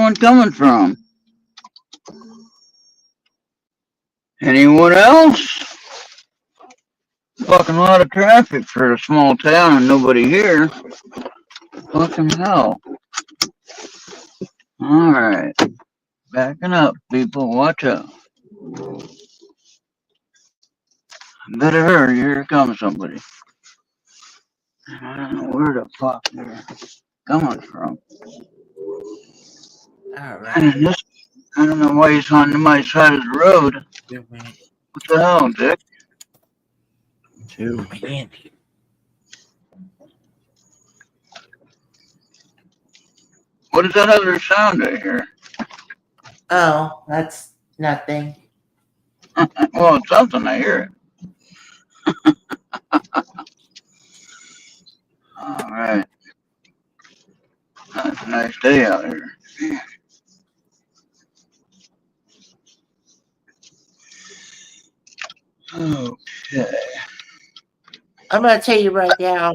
anyone coming from? Anyone else? Fucking lot of traffic for a small town and nobody here. Fucking hell. Alright. Backing up, people. Watch out. Better hurry. Here comes somebody. I don't know where the fuck they're coming from. Alright. And this, I don't know why he's on my side of the road. What the hell, Dick? To Andy. What is that other sound I hear? Oh, that's nothing. Well, it's something. I hear it. All right. It's a nice day out here. Okay. I'm gonna tell you right now,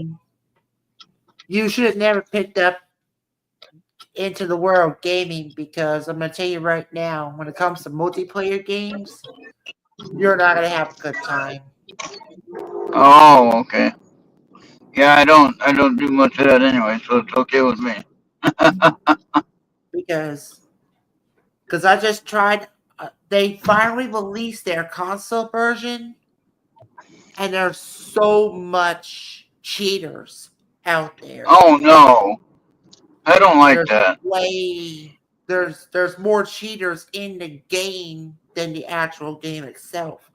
you should have never picked up into the world of gaming because I'm gonna tell you right now, when it comes to multiplayer games, you're not gonna have a good time. Oh, okay. Yeah, I don't do much of that anyway, so it's okay with me. Because I just tried. They finally released their console version, and there's so much cheaters out there. Oh no, I don't like There's that. there's more cheaters in the game than the actual game itself.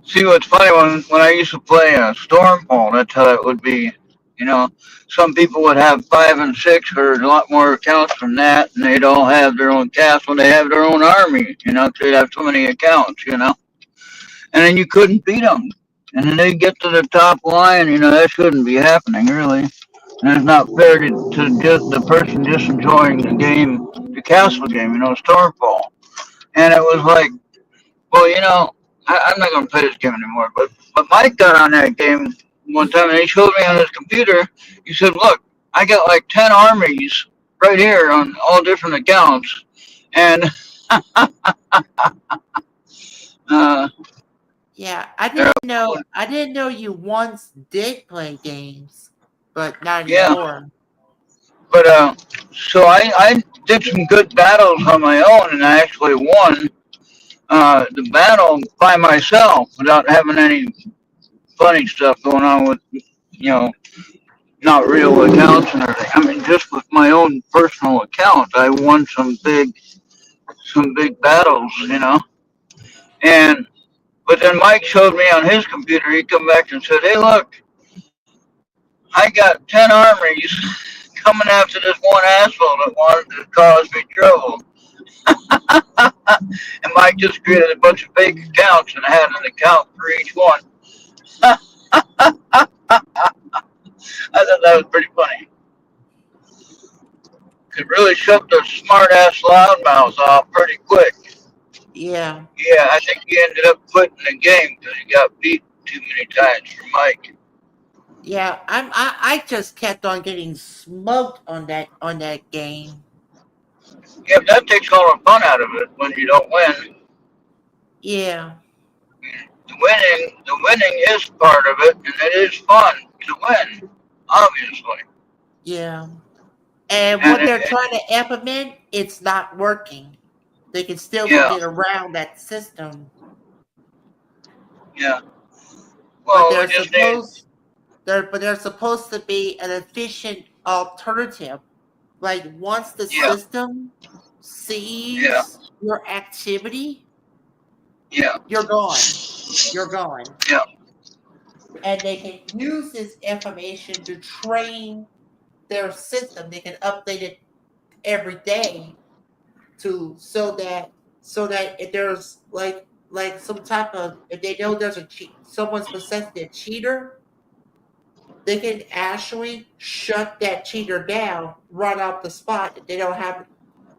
See, what's funny when I used to play Stormfall, that's how it would be. You know, some people would have five and six or a lot more accounts than that, and they'd all have their own castle. They have their own army. You know, 'cause they'd have so many accounts. You know, and then you couldn't beat them. And then they get to the top line. You know, that shouldn't be happening, really. And it's not fair to just the person just enjoying the game, the castle game. You know, Stormfall. And it was like, well, you know, I'm not gonna play this game anymore. But Mike got on that game one time and he showed me on his computer. He said, "Look, I got like 10 armies right here on all different accounts." And uh, Yeah, I didn't know you once did play games, but not yeah, anymore. but so I did some good battles on my own and I actually won the battle by myself without having any funny stuff going on with you know not real accounts and everything. I mean, just with my own personal account, I won some big battles, you know. And but then Mike showed me on his computer. He come back and said, "Hey, look, I got 10 armies coming after this one asshole that wanted to cause me trouble." And Mike just created a bunch of fake accounts and had an account for each one. I thought that was pretty funny. Could really shut the smart ass loudmouths off pretty quick. Yeah, Yeah, I think he ended up quitting the game because he got beat too many times for Mike. yeah. I just kept on getting smoked on that game. Yeah, but that takes all the fun out of it when you don't win. Yeah, The winning is part of it, and it is fun to win, obviously. yeah. And And what they're trying to implement, it's not working. They can still yeah, get around that system, yeah. but Well, we just need they're supposed to be an efficient alternative. Like once the yeah, system yeah, sees your activity, yeah, you're gone. You're gone. yeah, And they can use this information to train their system. They can update it every day to so that if there's like some type of if they know there's someone's possessed a cheater, they can actually shut that cheater down right off the spot. They don't have,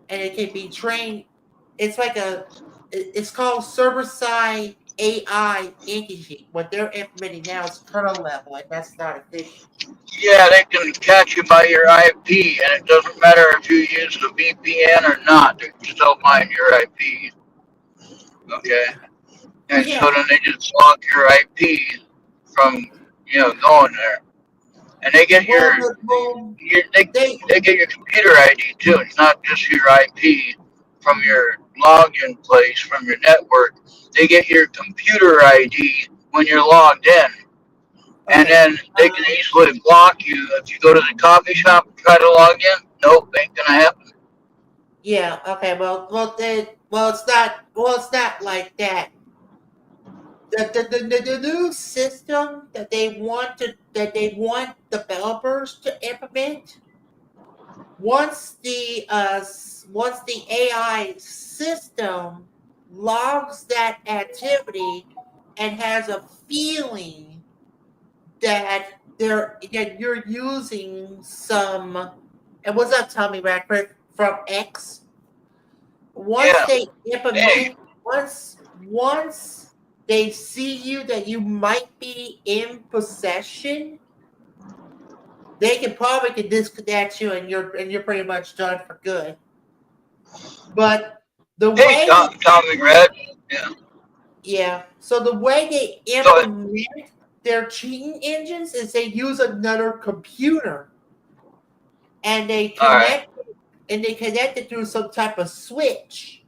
and it can be trained. It's like it's called server side AI engine. What they're implementing now is kernel level, and that's not efficient. Yeah, they can catch you by your IP, and it doesn't matter if you use the VPN or not. They can still find your IP. Okay, and so Yeah. then they just block your IP from going there, and they get Well, well, your they they get your computer ID too. It's not just your IP from your login place from your network. They get your computer ID when you're logged in. And okay. then they can easily block you if you go to the coffee shop and try to log in. Nope, ain't gonna happen. Yeah. Okay. It's not like that. The new system that they want developers to implement once the AI system logs that activity and has a feeling that you're using some, and what's up, Tommy Radcliffe from X. Once Yeah. they Hey. implement, once they see you that you might be in possession, they can disconnect you, and you're pretty much done for good. But the Hey, way they Tommy Red. Yeah. yeah, so the way they Go ahead. implement their cheating engines is they use another computer, and All right. they connect it through some type of switch.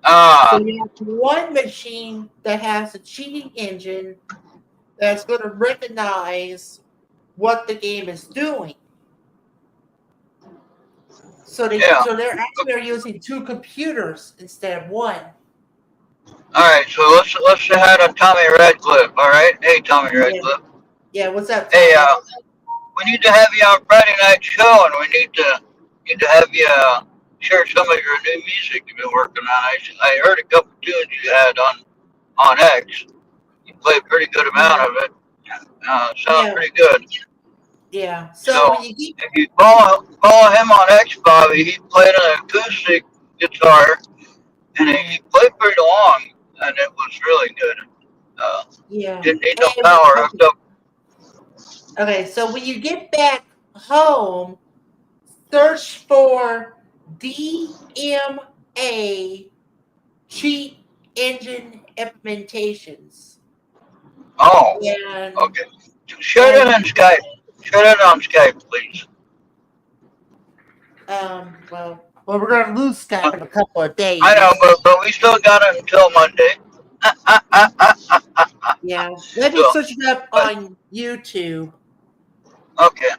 So Ah. you have one machine that has a cheating engine that's going to recognize what the game is doing. Yeah. So they're actually are using two computers instead of one. All right. So let's say hi to Tommy Redcliffe. All right. Hey, Tommy Yeah. Redcliffe. Yeah, what's up, Hey, Tommy? we need to have you on Friday night show, and we need to have you share some of your new music you've been working on. I heard a couple tunes you had on X. You play a pretty good amount Yeah. of it. Sounds Yeah. pretty good. Yeah. So when So you get if you follow him on X, Bobby, he played an acoustic guitar, and yeah. he played pretty long, and it was really good. Uh, Yeah. didn't need no And power hooked up. okay, so when you get back home, search for DMA cheat engine implementations. Oh, And okay. Shut it and on Skype. Shut it on Skype, please. we're gonna lose Skype Uh, in a couple of I know, days. but we still got it until Monday. Yeah. Let me So, search it up but on YouTube okay,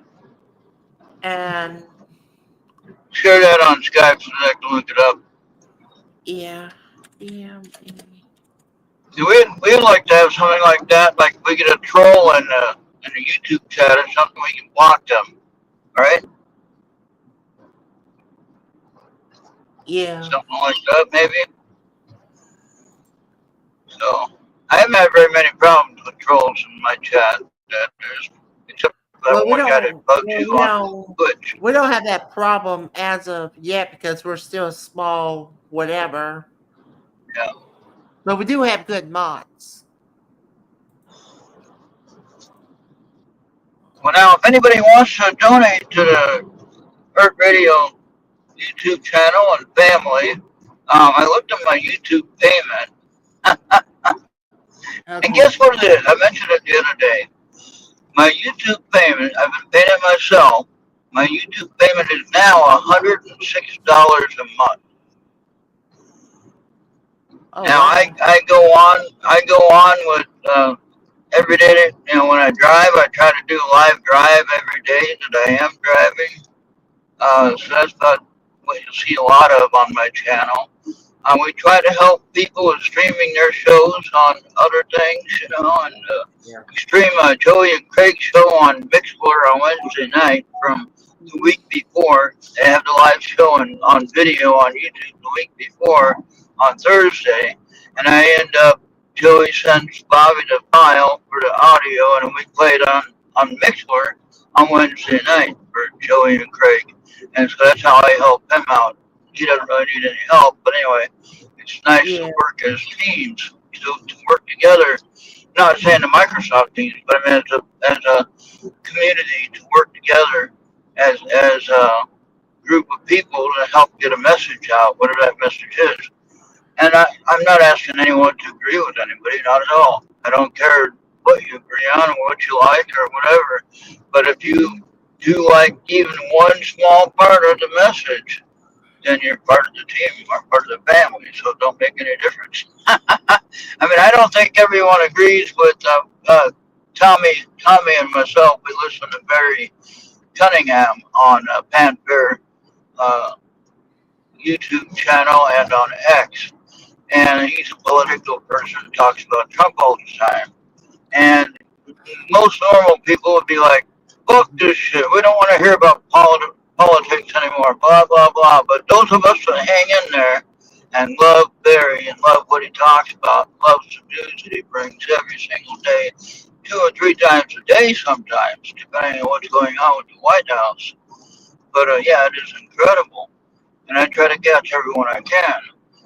and share that on Skype so that I can look it up. yeah. DMA. We'd like to have something like that, like we get a troll in a YouTube chat or something, we can block them. All right, Yeah. something like that maybe. So I haven't had very many problems with trolls in my chat. Except that one Well, guy that bugged you on Twitch. we don't have that problem as of yet because we're still a small whatever. Yeah. But we do have good mods. Well, now if anybody wants to donate to the Earth Radio YouTube channel and family, I looked at my YouTube payment, and Okay. guess what it is? I mentioned it the other day. My YouTube payment, I've been paying it myself. My YouTube payment is now $106 a month. Oh Now wow. I go on with every day. When I drive, I try to do a live drive every day that I am driving. So that's about what you'll see a lot of on my channel. We try to help people with streaming their shows on other things, and Yeah. we stream Joey and Craig's show on Mixlr on Wednesday night from the week before. They have the live show on video on YouTube the week before on Thursday, and I end up Joey sends Bobby the file for the audio, and we play it on Mixlr on Wednesday night for Joey and Craig, and so that's how I help him out. He doesn't really need any help, but anyway, it's nice to Yeah. work as teams, to work together Not saying the Microsoft teams, but I mean as a community to work together as a group of people to help get a message out, whatever that message is. And I'm not asking anyone to agree with anybody, not at all. I don't care what you agree on or what you like or whatever. But if you do like even one small part of the message, then you're part of the team or part of the family. So it don't make any difference. I mean, I don't think everyone agrees with Tommy and myself. We listen to Barry Cunningham on Panther uh, YouTube channel and on X, and he's a political person who talks about Trump all the time. And most normal people would be like, "Fuck this shit. We don't want to hear about politics anymore." Blah blah blah. But those of us that hang in there and love Barry and love what he talks about, loves the news that he brings every single day, 2 or 3 times a day sometimes, depending on what's going on with the White House. But yeah, it is incredible, and I try to catch everyone I can.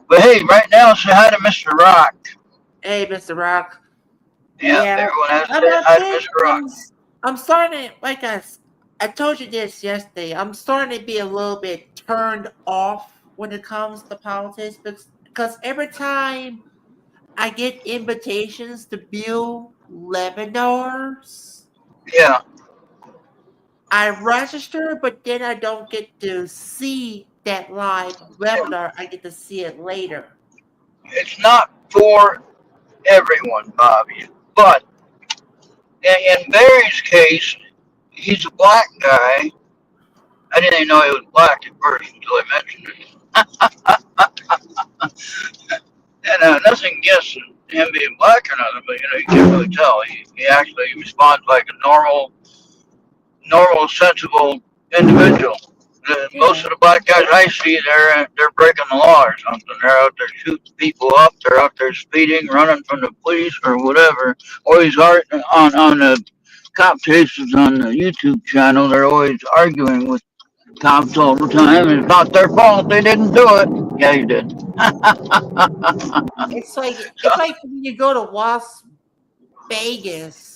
But hey, right now, say hi to Mr. Rock. Hey, Mr. Rock. Yeah, Yeah, everyone has to I'm say not hi to saying Mr. Rock. I'm starting to like I told you this yesterday. I'm starting to be a little bit turned off when it comes to politics because every time I get invitations to build webinars, Yeah, I register, but then I don't get to see that live yeah. webinar. I get to see it later. It's not for everyone, Bobby. But in Barry's case, he's a black guy. I didn't even know he was black at first until I mentioned it. And nothing against him being black or nothing, but you can't really tell. He actually responds like a normal, sensible individual. Most Yeah, of the black guys I see, they're breaking the law or something. They're out there shooting people up. They're out there speeding, running from the police or whatever. Always on the cop chases on the YouTube channel. They're always arguing with cops all the time, and it's not their fault. They didn't do it. Yeah, you did. So it's like when you go to Las Vegas.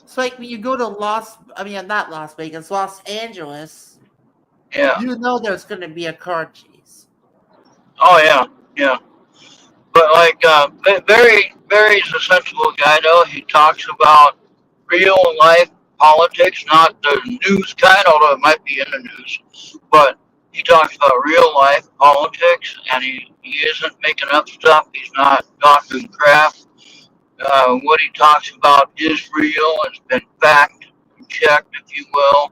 It's like when you go to I mean, not Las Vegas, Los Angeles, yeah. you know there's going to be a car chase. Oh yeah, yeah. But like Barry's a sensible guy though. He talks about real life politics, not the news kind, although it might be in the news. But he talks about real life politics, and he isn't making up stuff. He's not talking crap. What he talks about is real. It's been fact checked, if you will.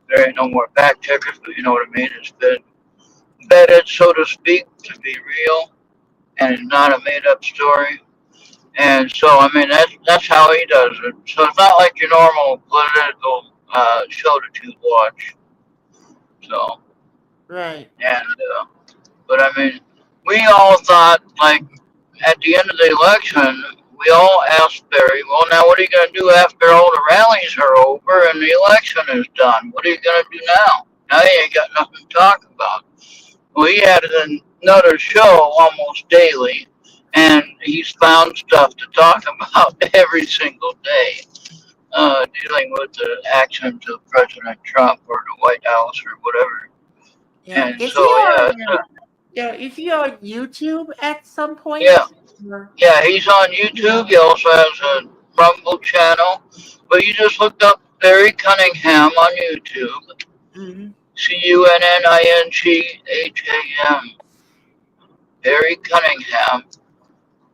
There ain't no more fact checkers, but you know what I mean. It's been vetted, so to speak, to be real, and it's not a made up story. And so, I mean, that's how he does it. So it's not like your normal political show that you watch. So, Right. and but I mean, we all thought like at the end of the election, we all asked Barry, well, now what are you going to do after all the rallies are over and the election is done? What are you going to do now? Now you ain't got nothing to talk about. Well, he had another show almost daily, and he's found stuff to talk about every single day, dealing with the actions of President Trump or the White House or whatever. Yeah. And so, yeah, Is he on YouTube at some yeah, point? Or- yeah, he's on Yeah. YouTube. He also has a Rumble channel, but you just looked up Barry Cunningham on YouTube. Mhm. Cunningham. Barry Cunningham,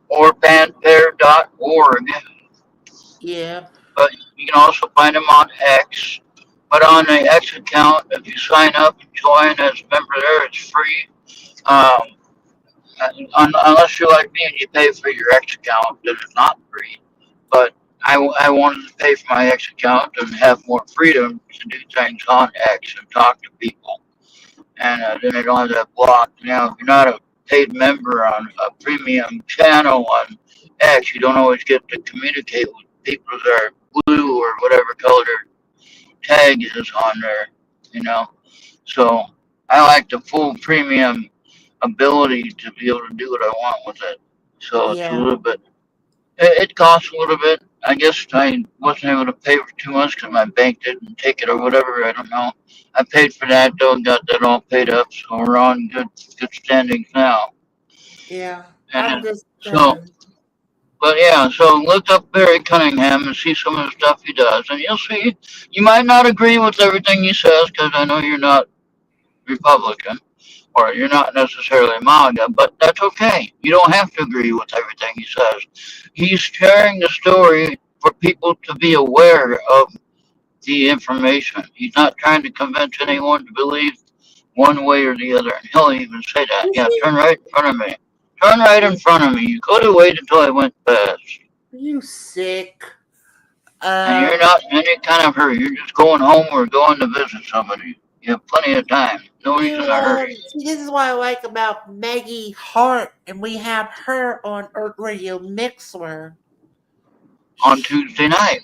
or panther.org. Yeah. But you can also find them on X. But on the X account, if you sign up and join as a member there, it's free. Um, unless you're like me and you pay for your X account, then it's not free. But I wanted to pay for my X account and have more freedom to do things on X and talk to people. And then I don't have that blocked. Now, if you're not a paid member on a premium channel on X, you don't always get to communicate with people that are blue or whatever color tag is on there, you know. So I like the full premium ability to be able to do what I want with it. So it's a Yeah. little bit, It costs a little bit. I guess I wasn't able to pay for too much because my bank didn't take it or whatever. I don't know. I paid for that though, got that all paid up, so we're on good standings now. Yeah, I'm And just so, but yeah, so look up Barry Cunningham and see some of the stuff he does, and you'll see. You might not agree with everything he says because I know you're not Republican or you're not necessarily MAGA, but that's okay. You don't have to agree with everything he says. He's sharing the story for people to be aware of the information. He's not trying to convince anyone to believe one way or the other. And he'll even say that. Yeah, turn right in front of me. Turn right in front of me. You could have waited until I went past. you sick. And you're Um, not in any kind of hurry. You're just going home or going to visit somebody. You have plenty of time. No reason to hurry. see, this is what I like about Maggie Hart, and we have her on Earth Radio Mixler. On Tuesday night.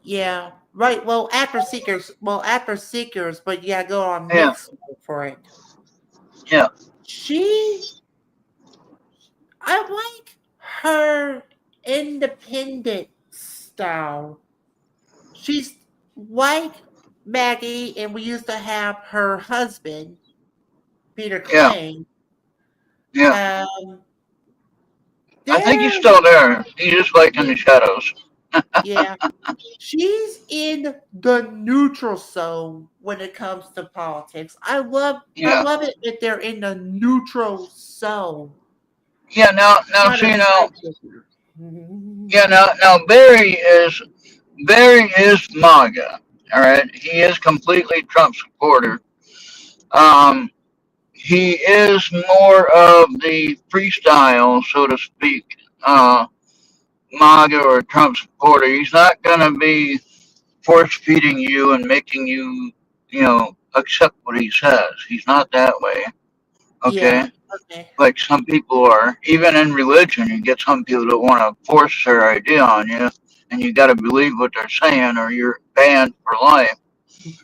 Yeah, right. Well, after Seekers, but you gotta go on Yeah, Mixler for it. yeah, She, I like her independent style. She's like Maggie, and we used to have her husband, Peter yeah, Kling. yeah. Um, I think he's they're still there. He's just like in the shadows. yeah, she's in the neutral zone when it comes to politics. I Yeah, love it if they're in the neutral zone. yeah. Now, Not a see side now, figure. yeah. Now, Barry is MAGA. All right, he is completely Trump supporter. Um, he is more of the freestyle, so to speak. MAGA or Trump supporter. He's not gonna be force feeding you and making you, accept what he says. He's not that way. Yeah. Okay, Okay. like some people are. Even in religion, you get some people that want to force their idea on you, and you got to believe what they're saying, or you're banned for life.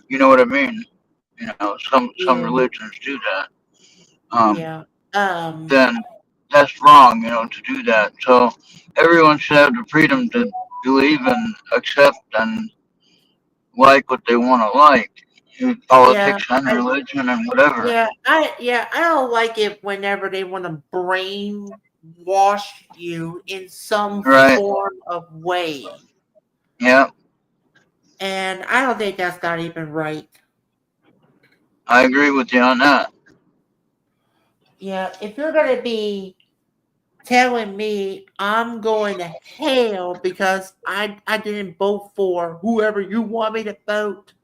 You know what I mean? Some Yeah. religions do that. Um, Yeah. then that's wrong, to do that. So everyone should have the freedom to believe and accept and like what they want to like, in Yeah. politics and I, religion and whatever. I don't like it whenever they want to brainwash you in some Right? form of way. Yeah, And I don't think that's not even right. I agree with you on that. Yeah, if you're gonna be telling me I'm going to hell because I didn't vote for whoever you want me to vote,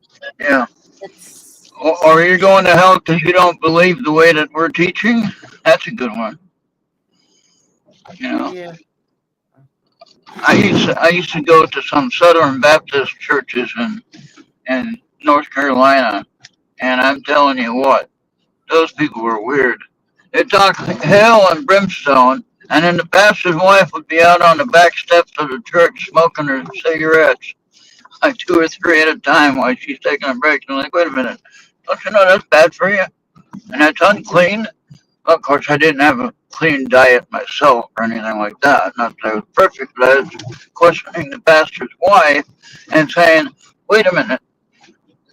Yeah. it's Or you're going to hell because you don't believe the way that we're teaching. That's a good one. You know, yeah, I used to go to some Southern Baptist churches in North Carolina, and I'm telling you what, those people were weird. They talked hell and brimstone, and then the pastor's wife would be out on the back steps of the church smoking her cigarettes, like two or three at a time while she's taking a break. And I'm like, wait a minute, don't you know that's bad for you? And that's unclean. Of course, I didn't have a clean diet myself or anything like that. Not that I was perfect, but I was questioning the pastor's wife and saying, wait a minute,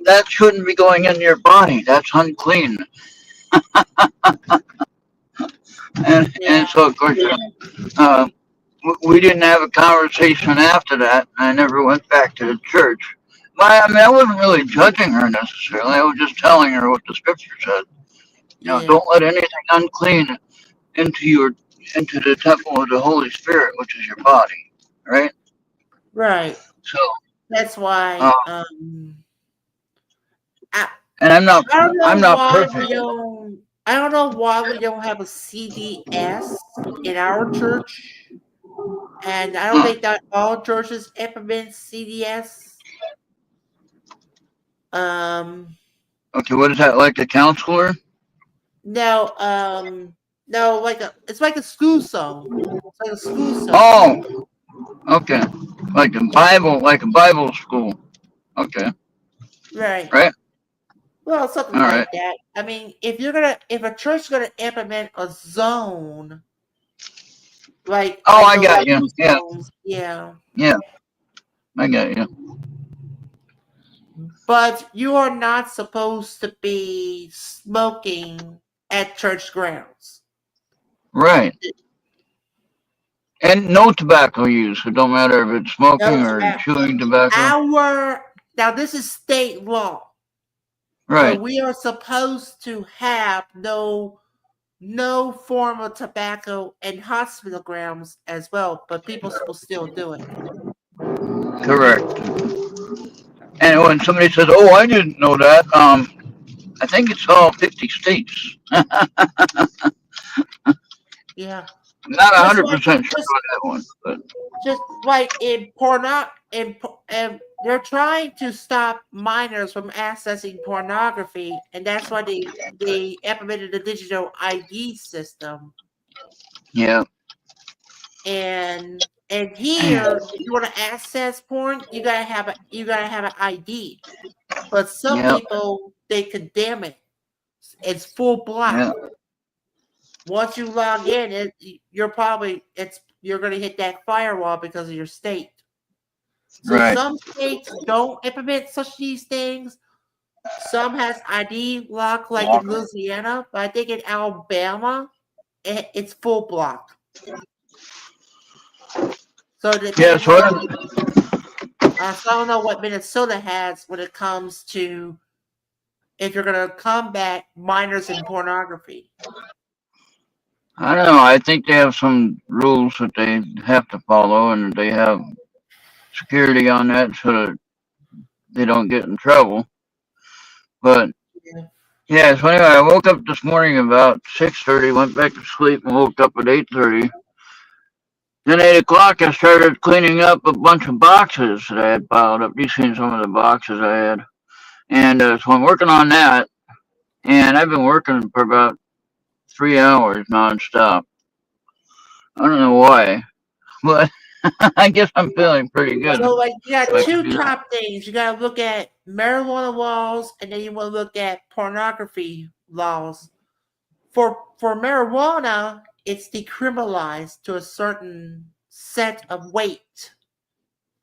that shouldn't be going in your body. That's unclean. And yeah, so, of course, uh, we didn't have a conversation after that. I never went back to the church. But I mean, I wasn't really judging her necessarily. I was just telling her what the scripture said. yeah, Don't let anything unclean into your into the temple of the Holy Spirit, which is your body, right? right. So, That's uh, why I and I don't I'm know not why we perfect. don't I don't know why we don't have a CDS in our church, and I don't Huh. think that all churches implement CDS. Um, Okay, what is that like? A counselor? no, no, it's like a school zone. It's like a school zone. Oh, okay, like a Bible school. Okay, Right. right. Well, something All right. like that. I mean, if a church's gonna implement a zone, Oh, like I those got you. blue Yeah, zones, yeah. yeah, I got you. But you are not supposed to be smoking at church grounds. Right. And no tobacco use. It don't matter if it's No smoking or tobacco. chewing tobacco. Now this is state law, but Right. we are supposed to have no form of tobacco in hospital grounds as well, but people will still do it. Correct. And when somebody says, "Oh, I didn't know that," I think it's all 50 states. Yeah, Not just 100% sure just on that one, but just like in porno, and they're trying to stop minors from accessing pornography, and that's why they implemented the digital ID system. yeah. And here, if you want to access porn, you gotta have an ID. But some Yeah. people they condemn it. It's full block. Yeah. Once you log in, you're gonna hit that firewall because of your state. So Right. some states don't implement such these things. Some has ID lock, like in Louisiana, but I think in Alabama, it's full block. So it Yeah. depends So on. So I don't know what Minnesota has when it comes to if you're going to combat minors in pornography. I don't know. I think they have some rules that they have to follow, and they have security on that so that they don't get in trouble. But Yeah. yeah. So anyway, I woke up this morning about 6:30, went back to sleep, and woke up at 8:30. Then 8 o'clock, I started cleaning up a bunch of boxes that I had piled up. You've seen some of the boxes I had, and so I'm working on that. And I've been working for about 3 hours nonstop. I don't know why, but I guess I'm feeling pretty good. So, like, you got So I can two do that. top things. You got to look at marijuana laws, and then you want to look at pornography laws. For marijuana, it's decriminalized to a certain set of weight.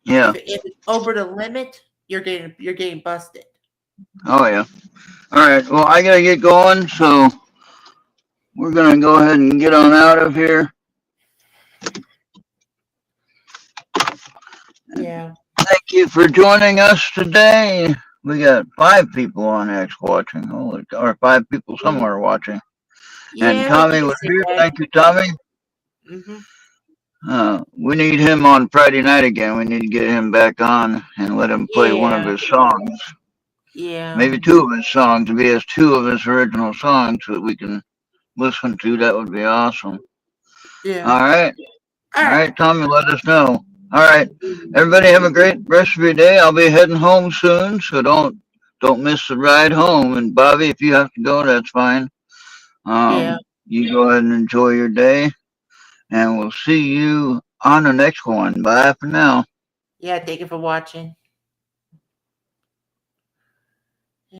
Yeah. If it's over the limit, you're getting busted. Oh yeah. All right. Well, I gotta get going, so we're gonna go ahead and get on out of here. Yeah. Thank you for joining us today. We got 5 people on X watching. Holy, or 5 people somewhere watching. And Yeah, Tommy you can was see here. that. Thank you, Tommy. Hmm. We need him on Friday night again. We need to get him back on and let him play one of Yeah. his songs. Yeah. Maybe 2 of his songs. If he has 2 of his original songs that we can listen to, that would be awesome. Yeah. All right. All All right. right, Tommy, let us know. All right. Everybody have a great rest of your day. I'll be heading home soon, so don't miss the ride home. And Bobby, if you have to go, that's fine. Yeah. You go ahead and enjoy your day, and we'll see you on the next one. Bye for now. Yeah. Thank you for watching.